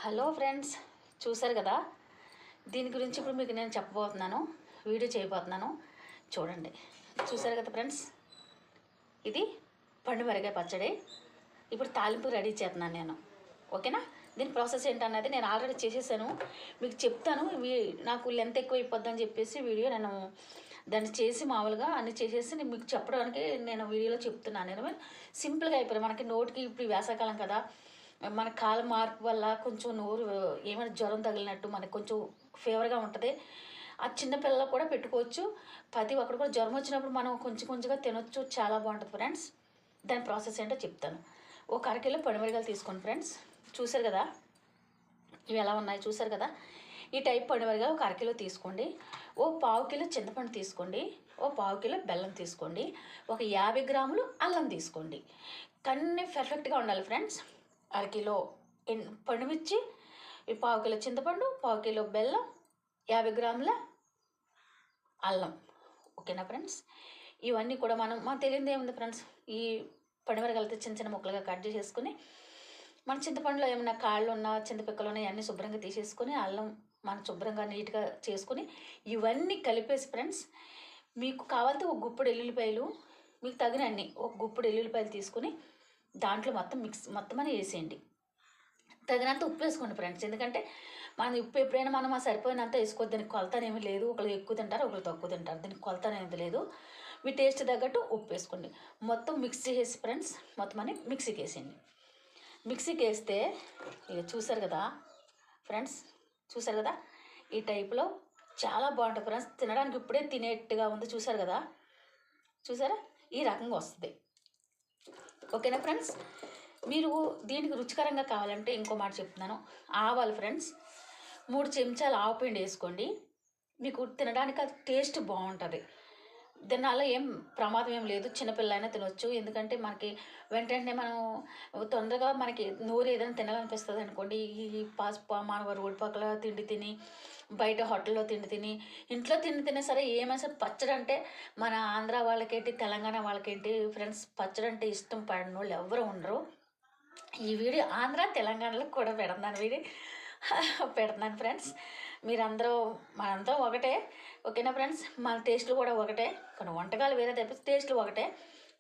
Hello friends, చూసారు కదా. దీని గురించి ఇప్పుడు మీకు నేను చెప్పబోతున్నాను, వీడియో చేయబోతున్నాను. చూడండి. చూసారు కదా ఫ్రెండ్స్, ఇది పండు మిరపకాయ పచ్చడి. ఇప్పుడు తాలింపు రెడీ చేస్తున్నాను నేను. ఓకేనా. దీని ప్రాసెస్ ఏంటన్నది నేను ఆల్రెడీ చేసేసాను, మీకు చెప్తాను. నాకు లెంత్ ఎక్కువ అయిపోద్దని చెప్పేసి వీడియో నేను దాన్ని చేసి మామూలుగా అన్ని చేసేసి నేను మీకు చెప్పడానికి నేను వీడియోలో చెప్తున్నాను. నేను సింపుల్గా అయిపోయి మనకి నోటికి ఇప్పుడు వేసవకాలం కదా, మన కాల మార్పు వల్ల కొంచెం నోరు ఏమైనా జ్వరం తగిలినట్టు మనకు కొంచెం ఫీవర్గా ఉంటుంది. ఆ చిన్నపిల్లలకు కూడా పెట్టుకోవచ్చు. ప్రతి ఒక్కరు కూడా జ్వరం వచ్చినప్పుడు మనం కొంచెం కొంచెంగా తినొచ్చు, చాలా బాగుంటుంది ఫ్రెండ్స్. దాని ప్రాసెస్ ఏంటో చెప్తాను. ఒక అరకిలో పండుమిరపకాయలు తీసుకోండి ఫ్రెండ్స్. చూసారు కదా ఇవి ఎలా ఉన్నాయి, చూసారు కదా. ఈ టైప్ పండుమిరపకాయలు ఒక అరకిలో తీసుకోండి. ఓ పావు కిలో చింతపండు తీసుకోండి. ఓ పావు కిలో బెల్లం తీసుకోండి. ఒక 50 గ్రాములు అల్లం తీసుకోండి. కన్నీ పర్ఫెక్ట్గా ఉండాలి ఫ్రెండ్స్. అరకిలో పండుమిర్చి, పావు కిలో చింతపండు, పావు కిలో బెల్లం, 50 గ్రాముల అల్లం. ఓకేనా ఫ్రెండ్స్. ఇవన్నీ కూడా మనకు తెలియదు ఏముంది ఫ్రెండ్స్. ఈ పండుమిరపకాయలతో చిన్న చిన్న ముక్కలుగా కట్ చేసేసుకుని, మన చింతపండులో ఏమైనా కాళ్ళు ఉన్న చింతపిక్కలు ఉన్నాయి అన్నీ శుభ్రంగా తీసేసుకొని, అల్లం మనం శుభ్రంగా నీట్గా చేసుకుని ఇవన్నీ కలిపేసి ఫ్రెండ్స్, మీకు కావాలంటే ఒక గుప్పుడు ఎల్లుల్లిపాయలు, మీకు తగినన్ని ఒక గుప్పుడు ఎల్లుల్లిపాయలు తీసుకుని దాంట్లో మొత్తం అని వేసేయండి. తగినంత ఉప్పు వేసుకోండి ఫ్రెండ్స్. ఎందుకంటే మనం ఉప్పు ఎప్పుడైనా మనం సరిపోయినంత వేసుకోవద్దు. దానికి కొలత ఏమీ లేదు. ఒకళ్ళు ఎక్కువ తింటారు, ఒకళ్ళు తక్కువ తింటారు. దీనికి కొలత అనేది లేదు. మీ టేస్ట్ తగ్గట్టు ఉప్పు వేసుకోండి. మొత్తం మిక్స్ చేసి ఫ్రెండ్స్, మొత్తం అని మిక్సీకి వేసేయండి. మిక్సీకి వేస్తే ఇక చూసారు కదా ఫ్రెండ్స్, చూసారు కదా. ఈ టైప్లో చాలా బాగుంటుంది ఫ్రెండ్స్. తినడానికి ఇప్పుడే తినేట్టుగా ఉంది. చూసారు కదా, చూసారా, ఈ రకంగా వస్తుంది. ఓకేనా ఫ్రెండ్స్. మీరు దీనికి రుచికరంగా కావాలంటే ఇంకో మాట చెప్తున్నాను. ఆవాలు ఫ్రెండ్స్ 3 చెంచాలు ఆవు పిండి వేసుకోండి. మీకు తినడానికి అది టేస్ట్ బాగుంటుంది. దీనివల్ల ఏం ప్రమాదం ఏం లేదు. చిన్నపిల్లలైనా తినొచ్చు. ఎందుకంటే మనకి వెంటనే మనం తొందరగా మనకి నోరు ఏదైనా తినాలనిపిస్తుంది అనుకోండి, ఈ మన రోడ్డు పక్కల తిండి తిని, బయట హోటల్లో తిండి తిని, ఇంట్లో తిండి తినే సరే ఏమైనా సరే పచ్చడి అంటే మన ఆంధ్ర వాళ్ళకేంటి, తెలంగాణ వాళ్ళకేంటి ఫ్రెండ్స్, పచ్చడి అంటే ఇష్టం పడిన వాళ్ళు ఎవరు ఉండరు. ఈ వీడియో ఆంధ్ర తెలంగాణలో కూడా పెడుతున్నాను ఫ్రెండ్స్. మీరందరూ మనందరం ఒకటే. ఓకేనా ఫ్రెండ్స్. మన టేస్ట్లు కూడా ఒకటే, కొన్ని వంటకాలు వేరే తప్పిస్తే టేస్ట్లు ఒకటే.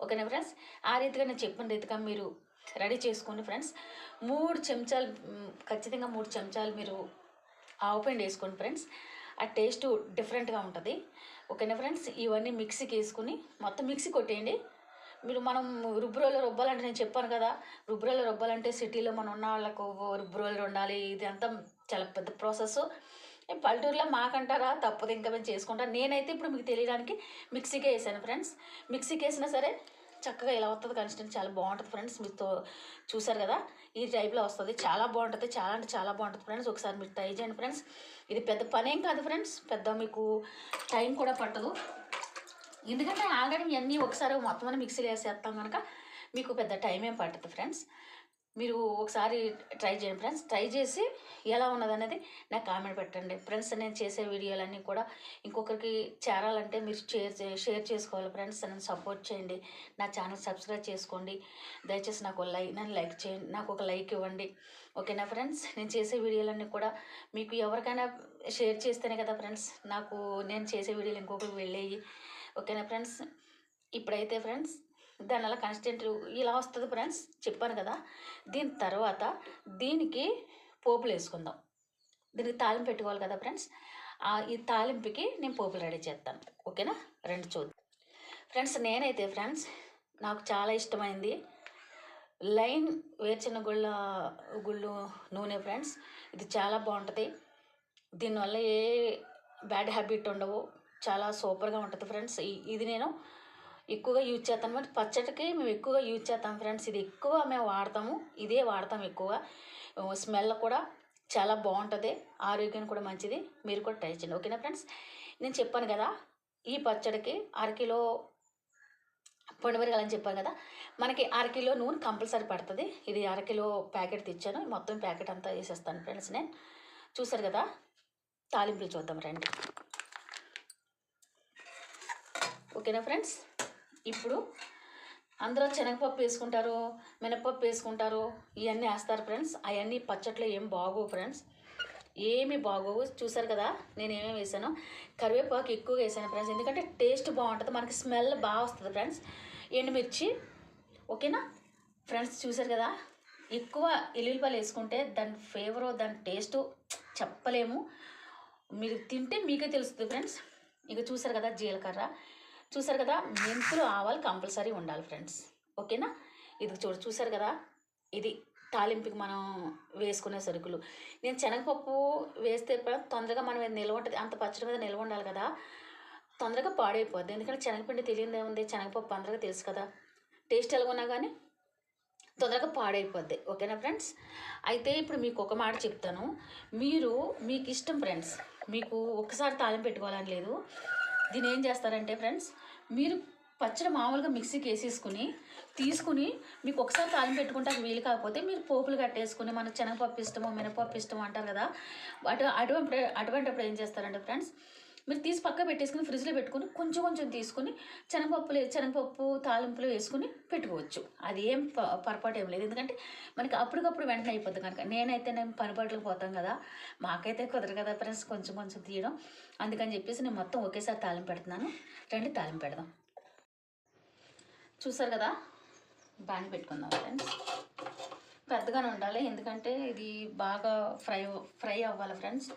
ఓకేనా ఫ్రెండ్స్. ఆ రీతిగా నేను చెప్పిన రీతిగా మీరు రెడీ చేసుకోండి ఫ్రెండ్స్. 3 చెంచాలు, ఖచ్చితంగా 3 చెంచాలు మీరు ఆవు పిండి వేసుకోండి ఫ్రెండ్స్. ఆ టేస్ట్ డిఫరెంట్గా ఉంటుంది. ఓకేనా ఫ్రెండ్స్. ఇవన్నీ మిక్సీకి వేసుకుని మొత్తం మిక్సీ కొట్టేయండి. మనం రుబ్బురోల్లో రుబ్బాలంటే నేను చెప్పాను కదా, రుబ్బురోల్లో రుబ్బాలంటే సిటీలో మనం ఉన్న వాళ్ళకు రుబ్బురోళ్ళు ఉండాలి. ఇది అంతా చాలా పెద్ద ప్రాసెస్. పల్లెటూరులో మాకంటారా, తప్పదు, ఇంకా మేము చేసుకుంటాం. నేనైతే ఇప్పుడు మీకు తెలియడానికి మిక్సీకే వేసాను ఫ్రెండ్స్. మిక్సీకి వేసినా సరే చక్కగా ఇలా వస్తుంది. కన్సిస్టెన్సీ చాలా బాగుంటుంది ఫ్రెండ్స్. మీతో చూసారు కదా, ఈ టైప్లో వస్తుంది. చాలా బాగుంటుంది, చాలా అంటే చాలా బాగుంటుంది ఫ్రెండ్స్. ఒకసారి మీరు ట్రై చేయండి ఫ్రెండ్స్. ఇది పెద్ద పనేం కాదు ఫ్రెండ్స్, పెద్ద మీకు టైం కూడా పట్టదు. ఎందుకంటే ఆల్రెడీ ఇవన్నీ ఒకసారి మొత్తం అని మిక్సీలో వేసేస్తాం కనుక మీకు పెద్ద టైం ఏం పట్టదు ఫ్రెండ్స్. మీరు ఒకసారి ట్రై చేయండి ఫ్రెండ్స్. ట్రై చేసి ఎలా ఉన్నదనేది నాకు కామెంట్ పెట్టండి ఫ్రెండ్స్. నేను చేసే వీడియోలన్నీ కూడా ఇంకొకరికి చేరాలంటే మీరు షేర్ చేసుకోవాలి ఫ్రెండ్స్. నన్ను సపోర్ట్ చేయండి. నా ఛానల్ సబ్స్క్రైబ్ చేసుకోండి. దయచేసి నన్ను లైక్ చేయండి, నాకు ఒక లైక్ ఇవ్వండి. ఓకేనా ఫ్రెండ్స్. నేను చేసే వీడియోలన్నీ కూడా మీకు ఎవరికైనా షేర్ చేస్తేనే కదా ఫ్రెండ్స్ నాకు నేను చేసే వీడియోలు ఇంకొకరికి వెళ్ళేవి. ఓకేనా ఫ్రెండ్స్. ఇప్పుడైతే ఫ్రెండ్స్ దానివల్ల కన్సిస్టెంట్ ఇలా వస్తుంది ఫ్రెండ్స్, చెప్పాను కదా. దీని తర్వాత దీనికి పోపులు వేసుకుందాం. దీనికి తాలింపు పెట్టుకోవాలి కదా ఫ్రెండ్స్. ఈ తాలింపుకి నేను పోపులు రెడీ చేస్తాను. ఓకేనా. చూద్దాం ఫ్రెండ్స్. నేనైతే ఫ్రెండ్స్ నాకు చాలా ఇష్టమైంది లైన్ వేరుచెన్న గుళ్ళు నూనె ఫ్రెండ్స్. ఇది చాలా బాగుంటుంది. దీనివల్ల ఏ బ్యాడ్ హ్యాబిట్ ఉండవు. చాలా సూపర్గా ఉంటుంది ఫ్రెండ్స్. ఇది నేను ఎక్కువగా యూజ్ చేస్తాను. బట్ పచ్చడికి మేము ఎక్కువగా యూజ్ చేస్తాం ఫ్రెండ్స్. ఇది ఎక్కువ మేము వాడతాము, ఇదే వాడతాం ఎక్కువగా. స్మెల్ కూడా చాలా బాగుంటుంది, ఆరోగ్యానికి కూడా మంచిది. మీరు కూడా ట్రై చేయండి. ఓకేనా ఫ్రెండ్స్. నేను చెప్పాను కదా, ఈ పచ్చడికి అరకిలో పొడిమిరగాలని చెప్పాను కదా, మనకి అరకిలో నూనె కంపల్సరీ పడుతుంది. ఇది అరకిలో ప్యాకెట్ తెచ్చాను. మొత్తం ప్యాకెట్ అంతా వేసేస్తాను ఫ్రెండ్స్ నేను. చూసారు కదా. తాలింపులు చూద్దాం రండి. ఓకేనా ఫ్రెండ్స్. ఇప్పుడు అందరూ శనగపప్పు వేసుకుంటారు, మినపప్పు వేసుకుంటారు, ఇవన్నీ వేస్తారు ఫ్రెండ్స్. అవన్నీ పచ్చట్లో ఏం బాగోవు ఫ్రెండ్స్, ఏమి బాగోవు. చూసారు కదా నేను ఏమేమి వేసాను. కరివేపాకు ఎక్కువగా వేసాను ఫ్రెండ్స్, ఎందుకంటే టేస్ట్ బాగుంటుంది, మనకి స్మెల్ బాగా వస్తుంది ఫ్రెండ్స్. ఎండుమిర్చి, ఓకేనా ఫ్రెండ్స్. చూసారు కదా ఎక్కువ ఎల్లుల్లిపాయలు వేసుకుంటే దాని ఫ్లేవరు దాని టేస్టు చెప్పలేము, మీరు తింటే మీకే తెలుస్తుంది ఫ్రెండ్స్. ఇక చూసారు కదా జీలకర్ర, చూసారు కదా మెంతులు, ఆవాలు కంపల్సరీ ఉండాలి ఫ్రెండ్స్, ఓకేనా. ఇది చూసారు కదా ఇది తాలింపుకి మనం వేసుకునే సరుకులు. నేను శనగపప్పు వేస్తే తొందరగా మనం నిల్వ ఉంటుంది, అంత పచ్చడి మీద నిల్వ ఉండాలి కదా, తొందరగా పాడైపోద్ది. ఎందుకంటే శనగపిండి తెలియదే ఉంది, శనగపప్పు అందరికీ తెలుసు కదా, టేస్ట్ ఎలాగున్నా కానీ తొందరగా పాడైపోద్ది, ఓకేనా ఫ్రెండ్స్. అయితే ఇప్పుడు మీకు ఒక మాట చెప్తాను, మీకు ఇష్టం ఫ్రెండ్స్, మీకు ఒక్కసారి తాలింపు పెట్టుకోవాలని లేదు. దీని ఏం చేస్తారంటే ఫ్రెండ్స్, మీరు పచ్చడి మామూలుగా మిక్సీకి వేసేసుకుని తీసుకుని మీకు ఒకసారి తాలింపు పెట్టుకుంటే అది వీలు కాకపోతే మీరు పోపులు కట్టేసుకుని, మనకు శనగపప్పు ఇష్టమో మినపప్పు ఇష్టమో అంటారు కదా, అటువంటిప్పుడు ఏం చేస్తారంటే ఫ్రెండ్స్, మీరు తీసి పక్క పెట్టేసుకుని ఫ్రిడ్జ్లో పెట్టుకుని కొంచెం కొంచెం తీసుకుని శనగపప్పు తాలింపులు వేసుకుని పెట్టుకోవచ్చు. అది ఏం పొరపాటు ఏం లేదు, ఎందుకంటే మనకి అప్పటికప్పుడు వెంటనే అయిపోద్ది కనుక. నేను పనిపాట్లకు పోతాం కదా, మాకైతే కుదరదు కదా ఫ్రెండ్స్ కొంచెం కొంచెం తీయడం, అందుకని చెప్పేసి నేను మొత్తం ఒకేసారి తాలింపు పెడుతున్నాను. రండి తాలింపు పెడదాం. చూసారు కదా బాగా పెట్టుకుందాం ఫ్రెండ్స్, పెద్దగానే ఉండాలి, ఎందుకంటే ఇది బాగా ఫ్రై అవ్వాలి ఫ్రెండ్స్,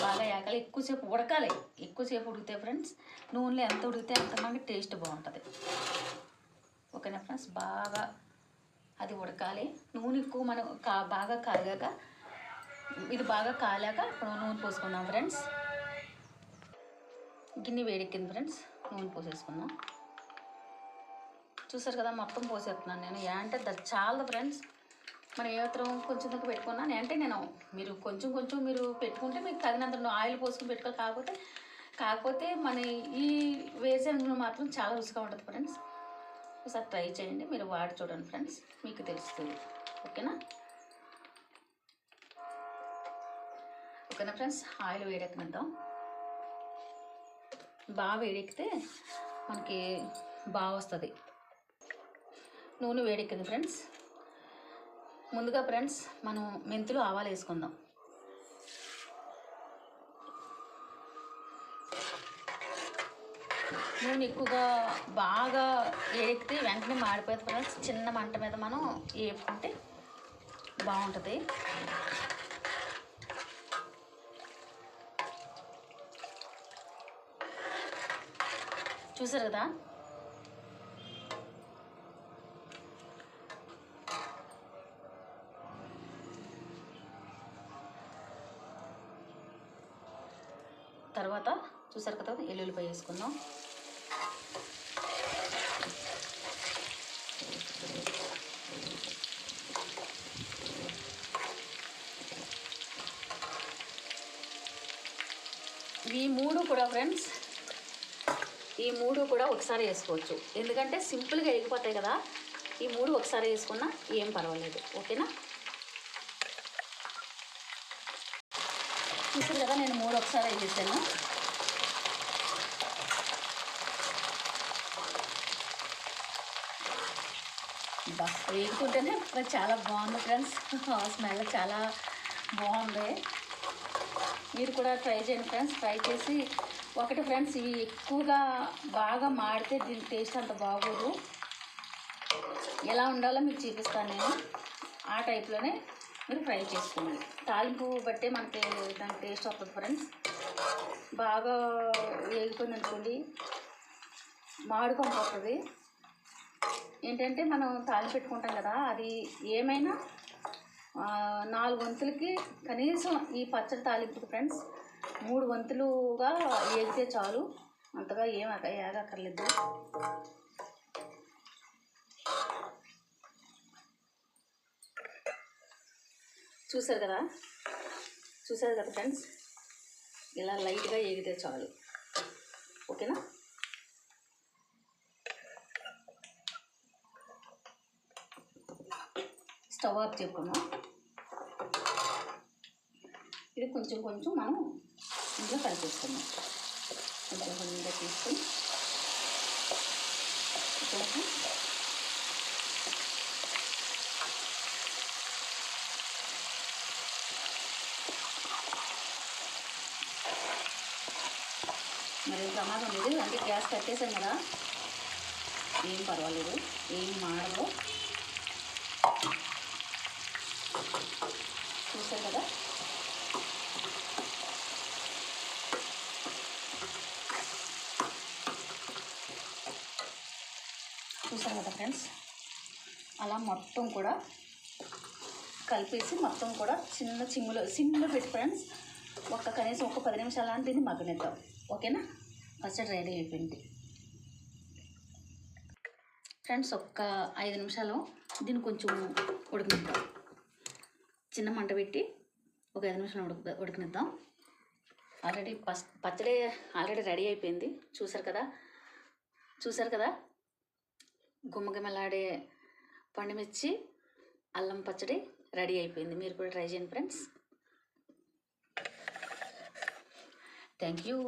బాగా ఏకాలి, ఎక్కువసేపు ఉడకాలి. ఎక్కువసేపు ఉడికితే ఫ్రెండ్స్, నూనెలో ఎంత ఉడికితే అంత మనకి టేస్ట్ బాగుంటుంది, ఓకేనా ఫ్రెండ్స్. బాగా అది ఉడకాలి, నూనె ఎక్కువ మనం బాగా కాగాక, ఇది బాగా కాలాక ఇప్పుడు నూనె పోసుకుందాం ఫ్రెండ్స్. గిన్నె వేడెక్కింది ఫ్రెండ్స్, నూనె పోసేసుకుందాం. చూసారు కదా మొత్తం పోసేస్తున్నాను నేను, అంటే చాలా ఫ్రెండ్స్, మనం ఏమాత్రం కొంచెం తక్కువ పెట్టుకున్నాను అంటే మీరు కొంచెం కొంచెం మీరు పెట్టుకుంటే మీకు తగినంత ఆయిల్ పోసుకుని పెట్టుకోవాలి. కాకపోతే మన ఈ వేరుశనగలు మాత్రం చాలా రుచిగా ఉంటుంది ఫ్రెండ్స్. ఒకసారి ట్రై చేయండి, మీరు వాడి చూడండి ఫ్రెండ్స్, మీకు తెలుస్తుంది, ఓకేనా. ఓకేనా ఫ్రెండ్స్, ఆయిల్ వేడెక్కనిద్దాం. బాగా వేడెక్కితే మనకి బాగా వస్తుంది. నూనె వేడెక్కింది ఫ్రెండ్స్. ముందుగా ఫ్రెండ్స్ మనం మెంతులు ఆవాలు వేసుకుందాం. నూనె ఎక్కువగా బాగా వేడెక్కితే వెంటనే మాడిపోతుంది ఫ్రెండ్స్, చిన్న మంట మీద మనం వేపుకుంటే బాగుంటుంది. చూసారు కదా తర్వాత చూసారు కదా ఎల్లుల్లిపాయ వేసుకుందాం. ఈ మూడు కూడా ఫ్రెండ్స్, ఈ మూడు కూడా ఒకసారి వేసుకోవచ్చు, ఎందుకంటే సింపుల్గా వేగిపోతాయి కదా. ఈ మూడు ఒకసారి వేసుకున్నా ఏం పర్వాలేదు, ఓకేనా. చూసారు కదా నేను మూడు ఒకసారి వేసేసాను. వేసుకుంటేనే చాలా బాగుంది ఫ్రెండ్స్, స్మెల్ చాలా బాగుంది. మీరు కూడా ట్రై చేయండి ఫ్రెండ్స్. ట్రై చేసి ఒకటి ఫ్రెండ్స్, ఇవి ఎక్కువగా బాగా మాడితే దీని టేస్ట్ అంత బాగోదు. ఎలా ఉండాలో మీకు చూపిస్తాను నేను, ఆ టైప్లోనే మీరు ఫ్రై చేసుకోండి. తాలింపు బట్టే మనకి దాని టేస్ట్ వస్తుంది ఫ్రెండ్స్. బాగా వేగిపోయింది అనుకోండి మాడుకొని ఏంటంటే మనం తాలింపు పెట్టుకుంటాం కదా, అది ఏమైనా 4 వంతులకి కనీసం ఈ పచ్చడి తాలింపుకి ఫ్రెండ్స్ 3 వంతులుగా వేగితే చాలు, అంతగా ఏం ఏగక్కర్లేదు. చూసారు కదా ఫ్రెండ్స్, ఇలా లైట్గా వేగితే చాలు, ఓకేనా. స్టవ్ ఆఫ్ చేసుకున్నాం. ఇది కొంచెం కొంచెం మనం ఇంట్లో కలిపేసుకున్నాం. కొంచెం కొంచెంగా తీసుకొని మరి ప్రమాదం లేదు, అంటే గ్యాస్ కట్టేసాం కదా, ఏం పర్వాలేదు, ఏం మాడదు. చూసారు కదా, ఫ్రెండ్స్. అలా మొత్తం కూడా కలిపేసి మొత్తం కూడా సిమ్లో పెట్టి ఫ్రెండ్స్ కనీసం ఒక 10 నిమిషాలు అని దీన్ని మగ్గనిద్దాం. ఓకేనా? పచ్చడి రెడీ అయిపోయింది ఫ్రెండ్స్. ఒక్క 5 నిమిషాలు దీన్ని కొంచెం ఉడకనిద్దాం. చిన్న మంట పెట్టి ఒక 5 నిమిషాలు ఉడకనిద్దాం. ఆల్రెడీ పచ్చడి ఆల్రెడీ రెడీ అయిపోయింది. చూసారు కదా గుమ్మగుమ్మలాడే పండుమిర్చి అల్లం పచ్చడి రెడీ అయిపోయింది. మీరు కూడా ట్రై చేయండి ఫ్రెండ్స్. Thank you.